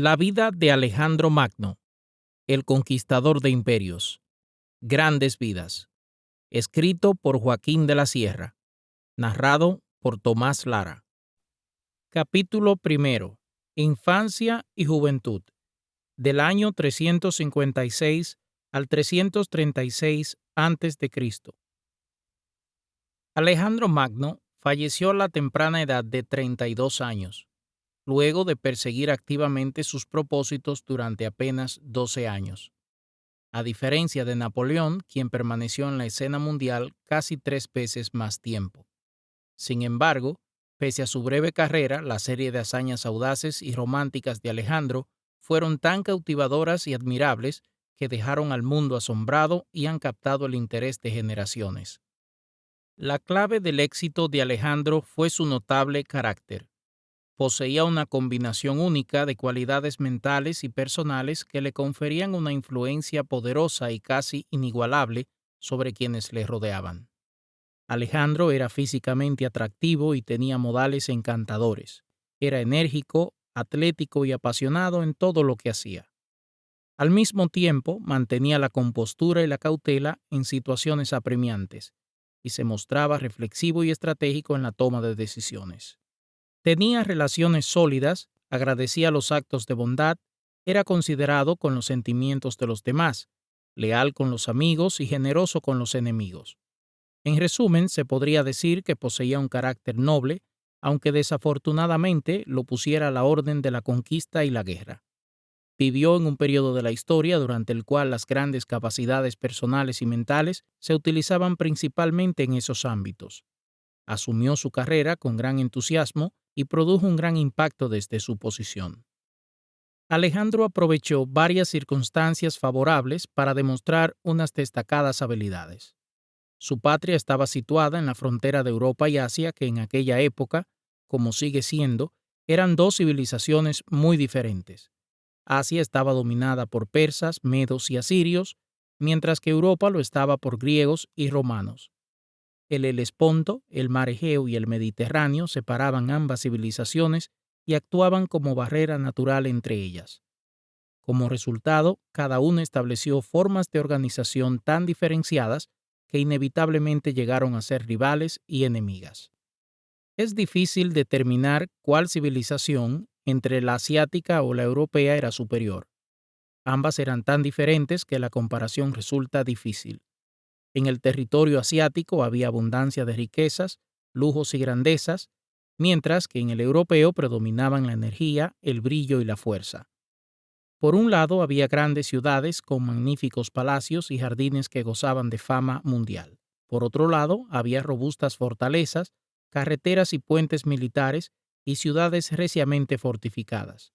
La vida de Alejandro Magno, el conquistador de imperios. Grandes vidas. Escrito por Joaquín de la Sierra. Narrado por Tomás Lara. Capítulo primero. Infancia y juventud. Del año 356 al 336 a.C. Alejandro Magno falleció a la temprana edad de 32 años, luego de perseguir activamente sus propósitos durante apenas 12 años. A diferencia de Napoleón, quien permaneció en la escena mundial casi 3 veces más tiempo. Sin embargo, pese a su breve carrera, la serie de hazañas audaces y románticas de Alejandro fueron tan cautivadoras y admirables que dejaron al mundo asombrado y han captado el interés de generaciones. La clave del éxito de Alejandro fue su notable carácter. Poseía una combinación única de cualidades mentales y personales que le conferían una influencia poderosa y casi inigualable sobre quienes le rodeaban. Alejandro era físicamente atractivo y tenía modales encantadores. Era enérgico, atlético y apasionado en todo lo que hacía. Al mismo tiempo, mantenía la compostura y la cautela en situaciones apremiantes y se mostraba reflexivo y estratégico en la toma de decisiones. Tenía relaciones sólidas, agradecía los actos de bondad, era considerado con los sentimientos de los demás, leal con los amigos y generoso con los enemigos. En resumen, se podría decir que poseía un carácter noble, aunque desafortunadamente lo pusiera a la orden de la conquista y la guerra. Vivió en un periodo de la historia durante el cual las grandes capacidades personales y mentales se utilizaban principalmente en esos ámbitos. Asumió su carrera con gran entusiasmo y produjo un gran impacto desde su posición. Alejandro aprovechó varias circunstancias favorables para demostrar unas destacadas habilidades. Su patria estaba situada en la frontera de Europa y Asia, que en aquella época, como sigue siendo, eran dos civilizaciones muy diferentes. Asia estaba dominada por persas, medos y asirios, mientras que Europa lo estaba por griegos y romanos. El Helesponto, el mar Egeo y el Mediterráneo separaban ambas civilizaciones y actuaban como barrera natural entre ellas. Como resultado, cada uno estableció formas de organización tan diferenciadas que inevitablemente llegaron a ser rivales y enemigas. Es difícil determinar cuál civilización, entre la asiática o la europea, era superior. Ambas eran tan diferentes que la comparación resulta difícil. En el territorio asiático había abundancia de riquezas, lujos y grandezas, mientras que en el europeo predominaban la energía, el brillo y la fuerza. Por un lado había grandes ciudades con magníficos palacios y jardines que gozaban de fama mundial. Por otro lado había robustas fortalezas, carreteras y puentes militares y ciudades reciamente fortificadas.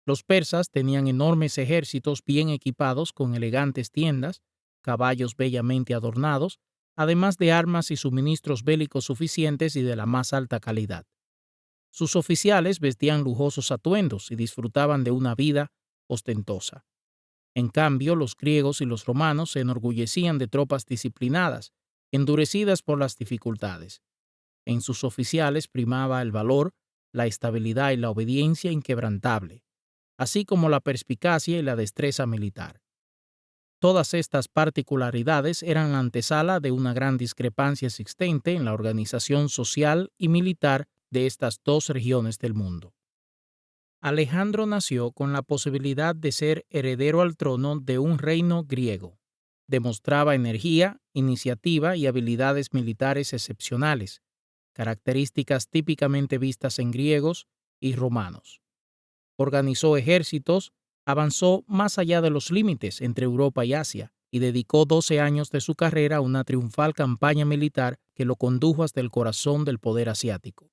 Los persas tenían enormes ejércitos bien equipados con elegantes tiendas, caballos bellamente adornados, además de armas y suministros bélicos suficientes y de la más alta calidad. Sus oficiales vestían lujosos atuendos y disfrutaban de una vida ostentosa. En cambio, los griegos y los romanos se enorgullecían de tropas disciplinadas, endurecidas por las dificultades. En sus oficiales primaba el valor, la estabilidad y la obediencia inquebrantable, así como la perspicacia y la destreza militar. Todas estas particularidades eran la antesala de una gran discrepancia existente en la organización social y militar de estas dos regiones del mundo. Alejandro nació con la posibilidad de ser heredero al trono de un reino griego. Demostraba energía, iniciativa y habilidades militares excepcionales, características típicamente vistas en griegos y romanos. Organizó ejércitos, avanzó más allá de los límites entre Europa y Asia y dedicó 12 años de su carrera a una triunfal campaña militar que lo condujo hasta el corazón del poder asiático.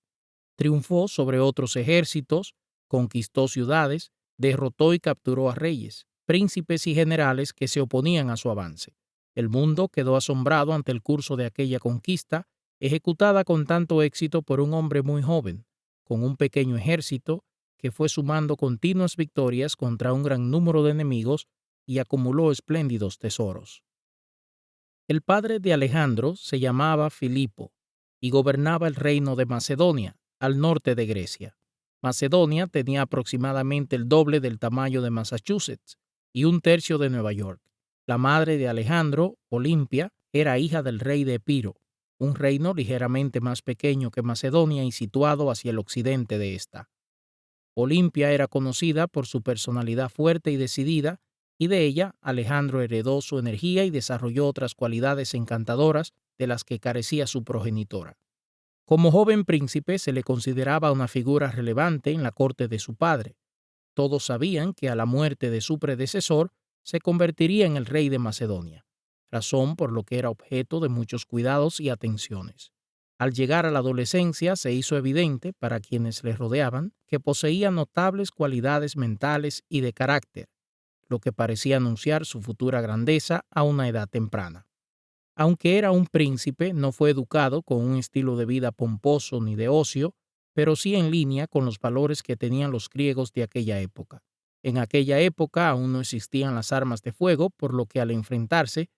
Triunfó sobre otros ejércitos, conquistó ciudades, derrotó y capturó a reyes, príncipes y generales que se oponían a su avance. El mundo quedó asombrado ante el curso de aquella conquista, ejecutada con tanto éxito por un hombre muy joven, con un pequeño ejército que fue sumando continuas victorias contra un gran número de enemigos y acumuló espléndidos tesoros. El padre de Alejandro se llamaba Filipo y gobernaba el reino de Macedonia, al norte de Grecia. Macedonia tenía aproximadamente el doble del tamaño de Massachusetts y un tercio de Nueva York. La madre de Alejandro, Olimpia, era hija del rey de Epiro, un reino ligeramente más pequeño que Macedonia y situado hacia el occidente de esta. Olimpia era conocida por su personalidad fuerte y decidida, y de ella Alejandro heredó su energía y desarrolló otras cualidades encantadoras de las que carecía su progenitora. Como joven príncipe se le consideraba una figura relevante en la corte de su padre. Todos sabían que a la muerte de su predecesor se convertiría en el rey de Macedonia, razón por lo que era objeto de muchos cuidados y atenciones. Al llegar a la adolescencia se hizo evidente para quienes le rodeaban que poseía notables cualidades mentales y de carácter, lo que parecía anunciar su futura grandeza a una edad temprana. Aunque era un príncipe, no fue educado con un estilo de vida pomposo ni de ocio, pero sí en línea con los valores que tenían los griegos de aquella época. En aquella época aún no existían las armas de fuego, por lo que al enfrentarse,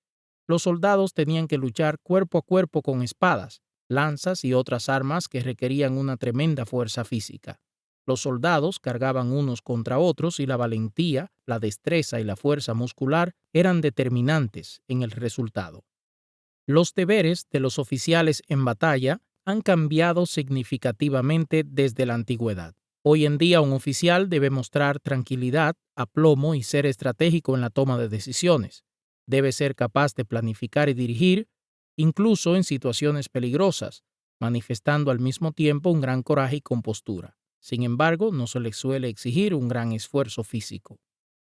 los soldados tenían que luchar cuerpo a cuerpo con espadas, lanzas y otras armas que requerían una tremenda fuerza física. Los soldados cargaban unos contra otros y la valentía, la destreza y la fuerza muscular eran determinantes en el resultado. Los deberes de los oficiales en batalla han cambiado significativamente desde la antigüedad. Hoy en día un oficial debe mostrar tranquilidad, aplomo y ser estratégico en la toma de decisiones. Debe ser capaz de planificar y dirigir, incluso en situaciones peligrosas, manifestando al mismo tiempo un gran coraje y compostura. Sin embargo, no se le suele exigir un gran esfuerzo físico.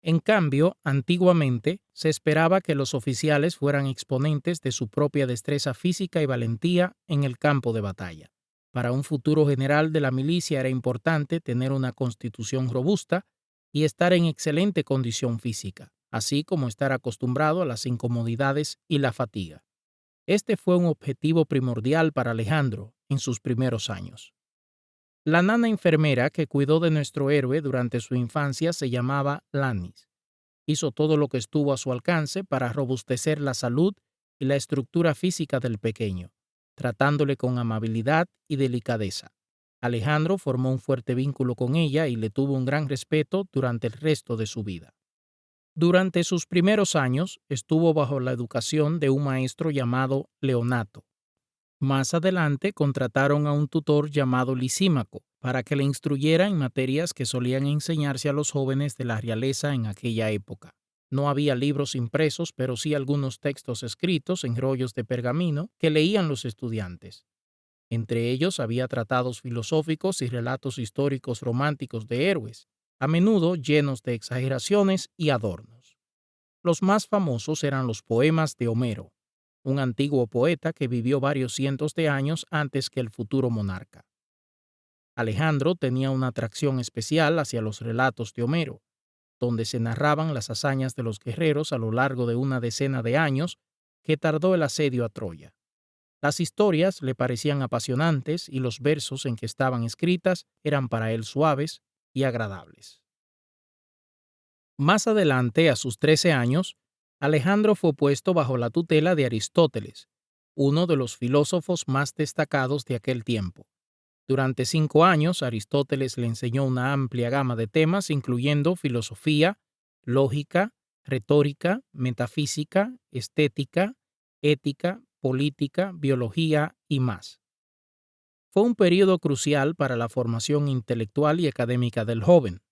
En cambio, antiguamente se esperaba que los oficiales fueran exponentes de su propia destreza física y valentía en el campo de batalla. Para un futuro general de la milicia era importante tener una constitución robusta y estar en excelente condición física, así como estar acostumbrado a las incomodidades y la fatiga. Este fue un objetivo primordial para Alejandro en sus primeros años. La nana enfermera que cuidó de nuestro héroe durante su infancia se llamaba Lannis. Hizo todo lo que estuvo a su alcance para robustecer la salud y la estructura física del pequeño, tratándole con amabilidad y delicadeza. Alejandro formó un fuerte vínculo con ella y le tuvo un gran respeto durante el resto de su vida. Durante sus primeros años estuvo bajo la educación de un maestro llamado Leonato. Más adelante contrataron a un tutor llamado Lisímaco para que le instruyera en materias que solían enseñarse a los jóvenes de la realeza en aquella época. No había libros impresos, pero sí algunos textos escritos en rollos de pergamino que leían los estudiantes. Entre ellos había tratados filosóficos y relatos históricos románticos de héroes, a menudo llenos de exageraciones y adornos. Los más famosos eran los poemas de Homero, un antiguo poeta que vivió varios cientos de años antes que el futuro monarca. Alejandro tenía una atracción especial hacia los relatos de Homero, donde se narraban las hazañas de los guerreros a lo largo de una decena de años que tardó el asedio a Troya. Las historias le parecían apasionantes y los versos en que estaban escritas eran para él suaves y agradables. Más adelante, a sus 13 años, Alejandro fue puesto bajo la tutela de Aristóteles, uno de los filósofos más destacados de aquel tiempo. Durante 5 años, Aristóteles le enseñó una amplia gama de temas, incluyendo filosofía, lógica, retórica, metafísica, estética, ética, política, biología y más. Fue un periodo crucial para la formación intelectual y académica del joven.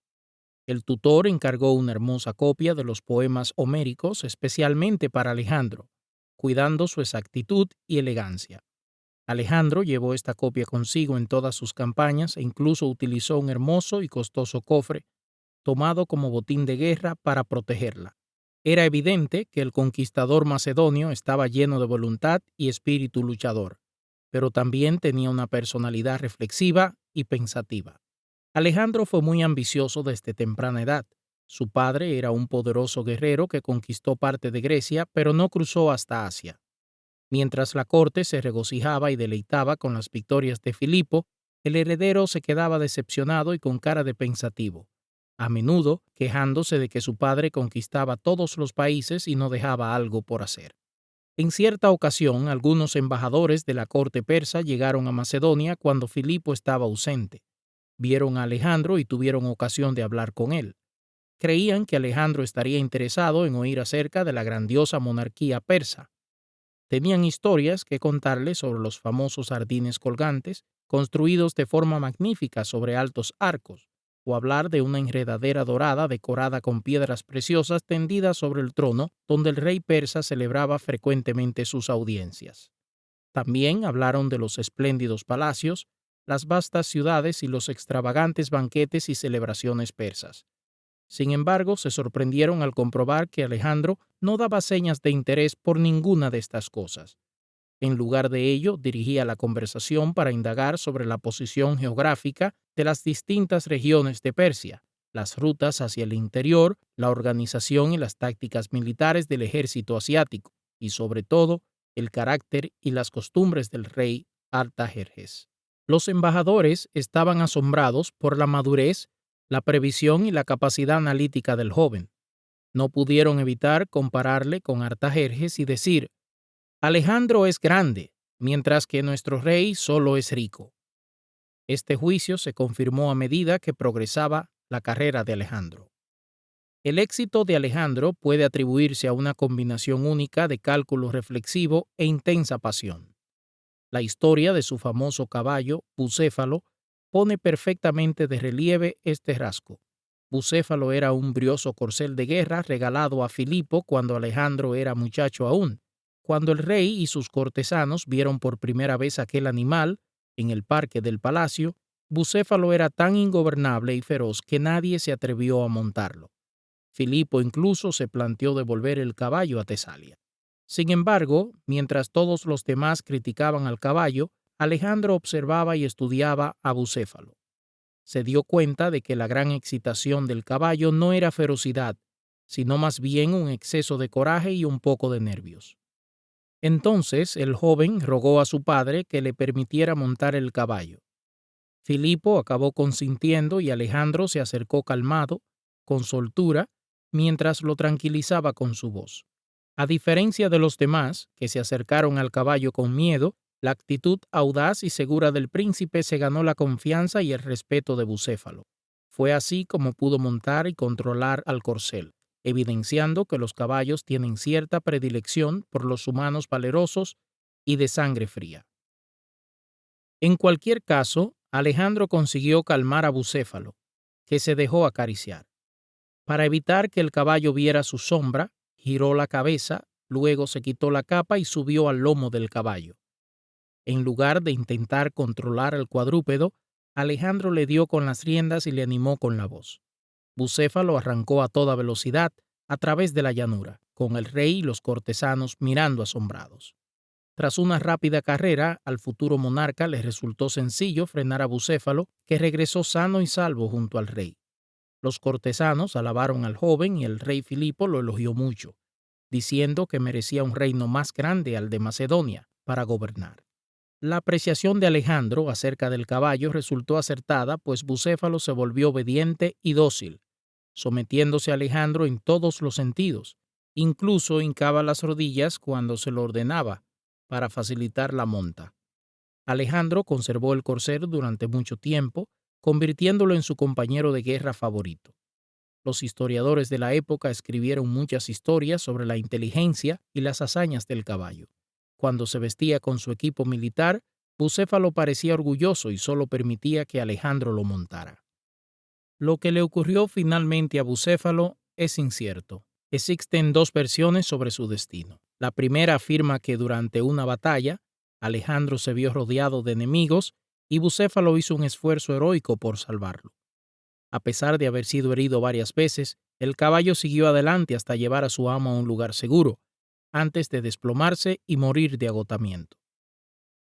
El tutor encargó una hermosa copia de los poemas homéricos especialmente para Alejandro, cuidando su exactitud y elegancia. Alejandro llevó esta copia consigo en todas sus campañas e incluso utilizó un hermoso y costoso cofre, tomado como botín de guerra para protegerla. Era evidente que el conquistador macedonio estaba lleno de voluntad y espíritu luchador, pero también tenía una personalidad reflexiva y pensativa. Alejandro fue muy ambicioso desde temprana edad. Su padre era un poderoso guerrero que conquistó parte de Grecia, pero no cruzó hasta Asia. Mientras la corte se regocijaba y deleitaba con las victorias de Filipo, el heredero se quedaba decepcionado y con cara de pensativo, a menudo quejándose de que su padre conquistaba todos los países y no dejaba algo por hacer. En cierta ocasión, algunos embajadores de la corte persa llegaron a Macedonia cuando Filipo estaba ausente. vieron a Alejandro y tuvieron ocasión de hablar con él. Creían que Alejandro estaría interesado en oír acerca de la grandiosa monarquía persa. Tenían historias que contarle sobre los famosos jardines colgantes, construidos de forma magnífica sobre altos arcos, o hablar de una enredadera dorada decorada con piedras preciosas tendidas sobre el trono donde el rey persa celebraba frecuentemente sus audiencias. También hablaron de los espléndidos palacios, las vastas ciudades y los extravagantes banquetes y celebraciones persas. Sin embargo, se sorprendieron al comprobar que Alejandro no daba señas de interés por ninguna de estas cosas. En lugar de ello, dirigía la conversación para indagar sobre la posición geográfica de las distintas regiones de Persia, las rutas hacia el interior, la organización y las tácticas militares del ejército asiático, y sobre todo, el carácter y las costumbres del rey Artajerjes. Los embajadores estaban asombrados por la madurez, la previsión y la capacidad analítica del joven. No pudieron evitar compararle con Artajerjes y decir: Alejandro es grande, mientras que nuestro rey solo es rico. Este juicio se confirmó a medida que progresaba la carrera de Alejandro. El éxito de Alejandro puede atribuirse a una combinación única de cálculo reflexivo e intensa pasión. La historia de su famoso caballo, Bucéfalo, pone perfectamente de relieve este rasgo. Bucéfalo era un brioso corcel de guerra regalado a Filipo cuando Alejandro era muchacho aún. Cuando el rey y sus cortesanos vieron por primera vez aquel animal en el parque del palacio, Bucéfalo era tan ingobernable y feroz que nadie se atrevió a montarlo. Filipo incluso se planteó devolver el caballo a Tesalia. Sin embargo, mientras todos los demás criticaban al caballo, Alejandro observaba y estudiaba a Bucéfalo. Se dio cuenta de que la gran excitación del caballo no era ferocidad, sino más bien un exceso de coraje y un poco de nervios. Entonces el joven rogó a su padre que le permitiera montar el caballo. Filipo acabó consintiendo y Alejandro se acercó calmado, con soltura, mientras lo tranquilizaba con su voz. A diferencia de los demás, que se acercaron al caballo con miedo, la actitud audaz y segura del príncipe se ganó la confianza y el respeto de Bucéfalo. Fue así como pudo montar y controlar al corcel, evidenciando que los caballos tienen cierta predilección por los humanos valerosos y de sangre fría. En cualquier caso, Alejandro consiguió calmar a Bucéfalo, que se dejó acariciar. Para evitar que el caballo viera su sombra, giró la cabeza, luego se quitó la capa y subió al lomo del caballo. En lugar de intentar controlar al cuadrúpedo, Alejandro le dio con las riendas y le animó con la voz. Bucéfalo arrancó a toda velocidad a través de la llanura, con el rey y los cortesanos mirando asombrados. Tras una rápida carrera, al futuro monarca le resultó sencillo frenar a Bucéfalo, que regresó sano y salvo junto al rey. Los cortesanos alabaron al joven y el rey Filipo lo elogió mucho, diciendo que merecía un reino más grande al de Macedonia para gobernar. La apreciación de Alejandro acerca del caballo resultó acertada, pues Bucéfalo se volvió obediente y dócil, sometiéndose a Alejandro en todos los sentidos, incluso hincaba las rodillas cuando se lo ordenaba, para facilitar la monta. Alejandro conservó el corcel durante mucho tiempo, convirtiéndolo en su compañero de guerra favorito. Los historiadores de la época escribieron muchas historias sobre la inteligencia y las hazañas del caballo. Cuando se vestía con su equipo militar, Bucéfalo parecía orgulloso y solo permitía que Alejandro lo montara. Lo que le ocurrió finalmente a Bucéfalo es incierto. Existen dos versiones sobre su destino. La primera afirma que durante una batalla, Alejandro se vio rodeado de enemigos y Bucéfalo hizo un esfuerzo heroico por salvarlo. A pesar de haber sido herido varias veces, el caballo siguió adelante hasta llevar a su amo a un lugar seguro, antes de desplomarse y morir de agotamiento.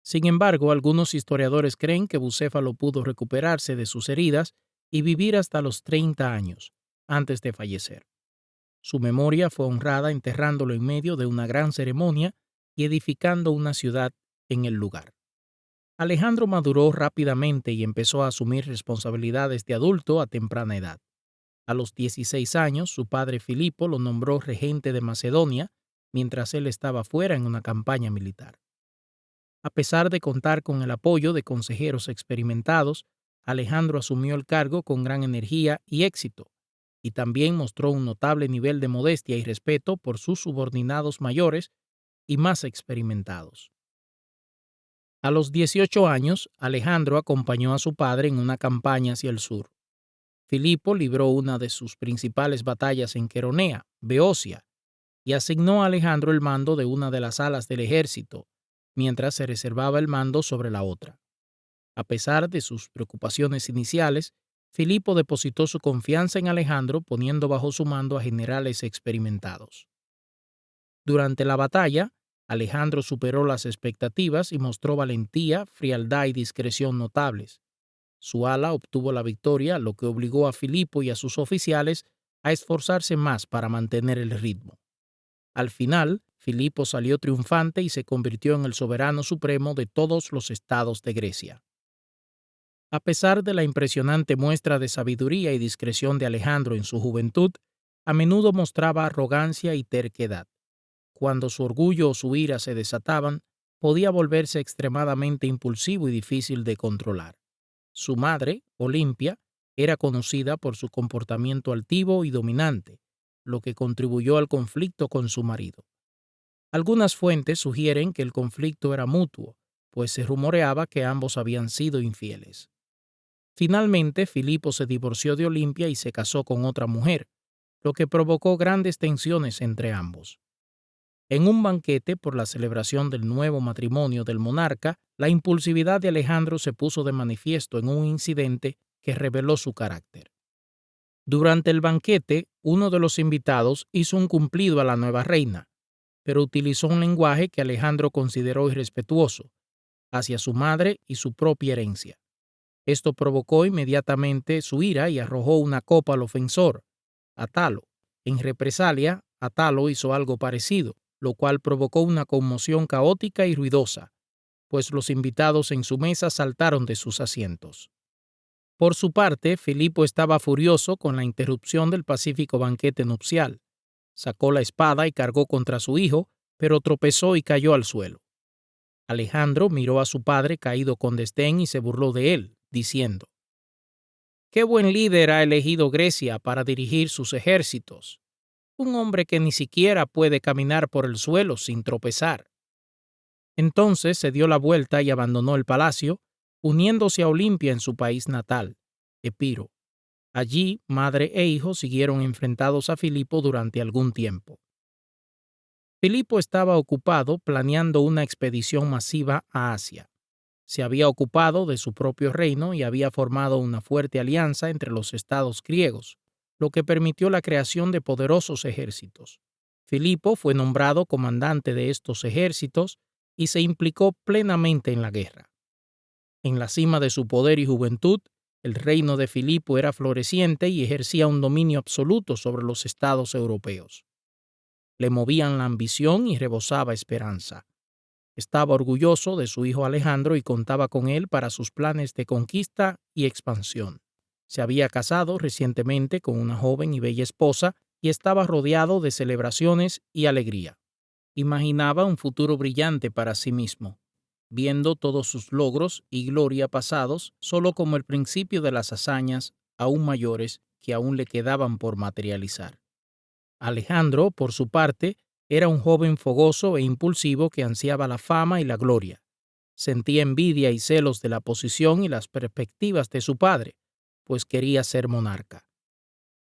Sin embargo, algunos historiadores creen que Bucéfalo pudo recuperarse de sus heridas y vivir hasta los 30 años, antes de fallecer. Su memoria fue honrada enterrándolo en medio de una gran ceremonia y edificando una ciudad en el lugar. Alejandro maduró rápidamente y empezó a asumir responsabilidades de adulto a temprana edad. A los 16 años, su padre Filipo lo nombró regente de Macedonia mientras él estaba fuera en una campaña militar. A pesar de contar con el apoyo de consejeros experimentados, Alejandro asumió el cargo con gran energía y éxito, y también mostró un notable nivel de modestia y respeto por sus subordinados mayores y más experimentados. A los 18 años, Alejandro acompañó a su padre en una campaña hacia el sur. Filipo libró una de sus principales batallas en Queronea, Beocia, y asignó a Alejandro el mando de una de las alas del ejército, mientras se reservaba el mando sobre la otra. A pesar de sus preocupaciones iniciales, Filipo depositó su confianza en Alejandro poniendo bajo su mando a generales experimentados. Durante la batalla, Alejandro superó las expectativas y mostró valentía, frialdad y discreción notables. Su ala obtuvo la victoria, lo que obligó a Filipo y a sus oficiales a esforzarse más para mantener el ritmo. Al final, Filipo salió triunfante y se convirtió en el soberano supremo de todos los estados de Grecia. A pesar de la impresionante muestra de sabiduría y discreción de Alejandro en su juventud, a menudo mostraba arrogancia y terquedad. Cuando su orgullo o su ira se desataban, podía volverse extremadamente impulsivo y difícil de controlar. Su madre, Olimpia, era conocida por su comportamiento altivo y dominante, lo que contribuyó al conflicto con su marido. Algunas fuentes sugieren que el conflicto era mutuo, pues se rumoreaba que ambos habían sido infieles. Finalmente, Filipo se divorció de Olimpia y se casó con otra mujer, lo que provocó grandes tensiones entre ambos. En un banquete por la celebración del nuevo matrimonio del monarca, la impulsividad de Alejandro se puso de manifiesto en un incidente que reveló su carácter. Durante el banquete, uno de los invitados hizo un cumplido a la nueva reina, pero utilizó un lenguaje que Alejandro consideró irrespetuoso hacia su madre y su propia herencia. Esto provocó inmediatamente su ira y arrojó una copa al ofensor, Atalo. En represalia, Atalo hizo algo parecido, lo cual provocó una conmoción caótica y ruidosa, pues los invitados en su mesa saltaron de sus asientos. Por su parte, Filipo estaba furioso con la interrupción del pacífico banquete nupcial. Sacó la espada y cargó contra su hijo, pero tropezó y cayó al suelo. Alejandro miró a su padre caído con desdén y se burló de él, diciendo: «¡Qué buen líder ha elegido Grecia para dirigir sus ejércitos! Un hombre que ni siquiera puede caminar por el suelo sin tropezar». Entonces se dio la vuelta y abandonó el palacio, uniéndose a Olimpia en su país natal, Epiro. Allí, madre e hijo siguieron enfrentados a Filipo durante algún tiempo. Filipo estaba ocupado planeando una expedición masiva a Asia. Se había ocupado de su propio reino y había formado una fuerte alianza entre los estados griegos, lo que permitió la creación de poderosos ejércitos. Filipo fue nombrado comandante de estos ejércitos y se implicó plenamente en la guerra. En la cima de su poder y juventud, el reino de Filipo era floreciente y ejercía un dominio absoluto sobre los estados europeos. Le movían la ambición y rebosaba esperanza. Estaba orgulloso de su hijo Alejandro y contaba con él para sus planes de conquista y expansión. Se había casado recientemente con una joven y bella esposa y estaba rodeado de celebraciones y alegría. Imaginaba un futuro brillante para sí mismo, viendo todos sus logros y gloria pasados solo como el principio de las hazañas aún mayores que aún le quedaban por materializar. Alejandro, por su parte, era un joven fogoso e impulsivo que ansiaba la fama y la gloria. Sentía envidia y celos de la posición y las perspectivas de su padre, pues quería ser monarca.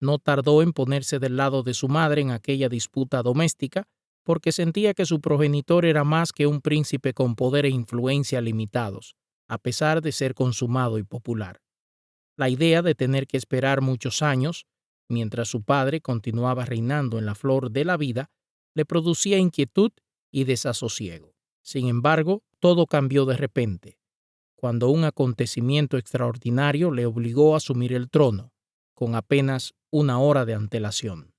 No tardó en ponerse del lado de su madre en aquella disputa doméstica, porque sentía que su progenitor era más que un príncipe con poder e influencia limitados, a pesar de ser consumado y popular. La idea de tener que esperar muchos años, mientras su padre continuaba reinando en la flor de la vida, le producía inquietud y desasosiego. Sin embargo, todo cambió de repente, cuando un acontecimiento extraordinario le obligó a asumir el trono, con apenas una hora de antelación.